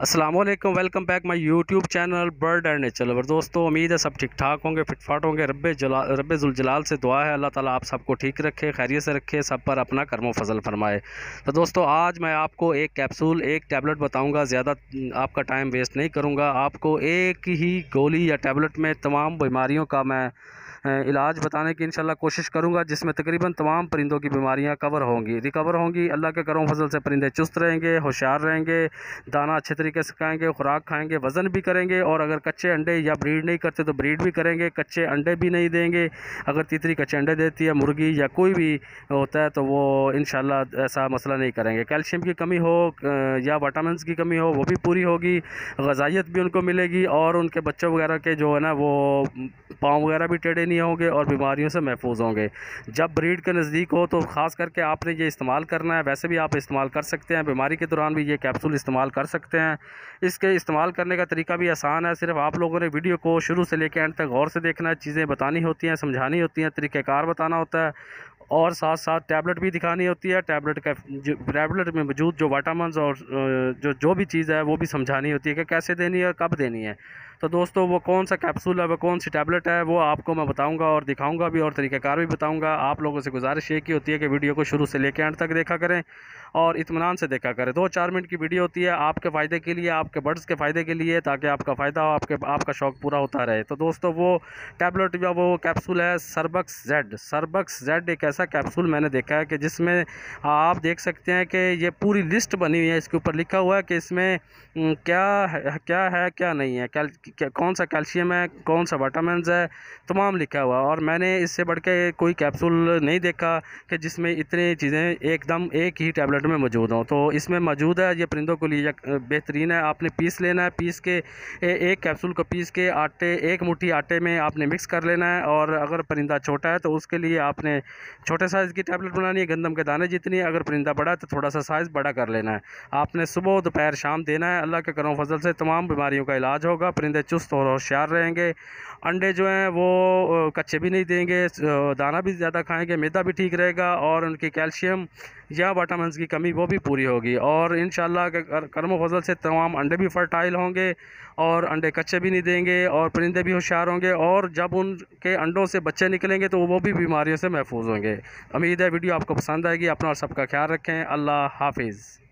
अस्सलाम वालेकुम, welcome back my YouTube channel bird and nature lover. दोस्तों, उम्मीद है सब ठीक ठाक होंगे, फिटफाट होंगे। रब्बे जुल जलाल से दुआ है अल्लाह ताला आप सबको ठीक रखे, खैरियत से रखे, सब पर अपना करम फजल फरमाए। तो दोस्तों, आज मैं आपको एक कैप्सूल, एक टैबलेट बताऊंगा। ज़्यादा आपका टाइम वेस्ट नहीं करूंगा। आपको एक ही गोली या टैबलेट में तमाम बीमारियों का मैं इलाज बताने की इंशाल्लाह कोशिश करूंगा, जिसमें तकरीबन तमाम परिंदों की बीमारियां कवर होंगी, रिकवर होंगी। अल्लाह के करम फजल से परिंदे चुस्त रहेंगे, होशियार रहेंगे, दाना अच्छे तरीके से खाएंगे, खुराक खाएंगे, वज़न भी करेंगे। और अगर कच्चे अंडे या ब्रीड नहीं करते तो ब्रीड भी करेंगे। कच्चे अंडे भी नहीं देंगे। अगर तीतरी कच्चे अंडे देती है, मुर्गी या कोई भी होता है, तो वो इंशाल्लाह ऐसा मसला नहीं करेंगे। कैल्शियम की कमी हो या विटामिन्स की कमी हो, वो भी पूरी होगी। ग़िज़ाइयत भी उनको मिलेगी और उनके बच्चों वगैरह के जो है ना, वो पाँव वगैरह भी टेढ़े नहीं होंगे और बीमारियों से महफूज होंगे। जब ब्रीड के नज़दीक हो तो ख़ास करके आपने ये इस्तेमाल करना है। वैसे भी आप इस्तेमाल कर सकते हैं, बीमारी के दौरान भी ये कैप्सूल इस्तेमाल कर सकते हैं। इसके इस्तेमाल करने का तरीका भी आसान है। सिर्फ आप लोगों ने वीडियो को शुरू से लेकर एंड तक गौर से देखना है। चीज़ें बतानी होती हैं, समझानी होती हैं, तरीक़ेकार बताना होता है और साथ साथ टैबलेट भी दिखानी होती है। टैबलेट में मौजूद जो विटामिन्स और जो भी चीज़ है वो भी समझानी होती है कि कैसे देनी है और कब देनी है। तो दोस्तों, वो कौन सा कैप्सूल है, वो कौन सी टैबलेट है, वो आपको मैं बताऊंगा और दिखाऊंगा भी और तरीक़ाकार भी बताऊंगा। आप लोगों से गुजारिश ये की होती है कि वीडियो को शुरू से लेकर एंड तक देखा करें और इत्मीनान से देखा करें। 2-4 मिनट की वीडियो होती है, आपके फ़ायदे के लिए, आपके बर्ड्स के फ़ायदे के लिए, ताकि आपका फ़ायदा हो, आपका शौक़ पूरा होता रहे। तो दोस्तों, वो टैबलेट या वो कैप्सूल है सरबक्स जेड। एक ऐसा कैप्सूल मैंने देखा है कि जिसमें आप देख सकते हैं कि ये पूरी लिस्ट बनी हुई है। इसके ऊपर लिखा हुआ है कि इसमें क्या नहीं है, कौन सा कैल्शियम है, कौन सा विटामिन्स है, तमाम लिखा हुआ है। और मैंने इससे बढ़ के कोई कैप्सूल नहीं देखा कि जिसमें इतनी चीज़ें एकदम एक ही टैबलेट में मौजूद हों। तो इसमें मौजूद है, ये परिंदों के लिए बेहतरीन है। आपने पीस लेना है, पीस के एक कैप्सूल को पीस के एक मुट्ठी आटे में आपने मिक्स कर लेना है। और अगर परिंदा छोटा है तो उसके लिए आपने छोटे साइज़ की टैबलेट बनानी है, गंदम के दाने जितनी। अगर परिंदा बड़ा है तो थोड़ा सा साइज़ बड़ा कर लेना है। आपने सुबह दोपहर शाम देना है। अल्लाह के करम फजल से तमाम बीमारियों का इलाज होगा। परिंदे चुस्त और होशियार रहेंगे। अंडे जो हैं वो कच्चे भी नहीं देंगे, दाना भी ज़्यादा खाएंगे, मैदा भी ठीक रहेगा और उनकी कैल्शियम या विटामिन्स की कमी वो भी पूरी होगी। और इंशाल्लाह के करम फजल से तमाम अंडे भी फर्टाइल होंगे और अंडे कच्चे भी नहीं देंगे और परिंदे भी होशियार होंगे। और जब उनके अंडों से बच्चे निकलेंगे तो वो भी बीमारियों से महफूज होंगे। उम्मीद है वीडियो आपको पसंद आएगी। अपना और सबका ख्याल रखें। अल्लाह हाफिज़।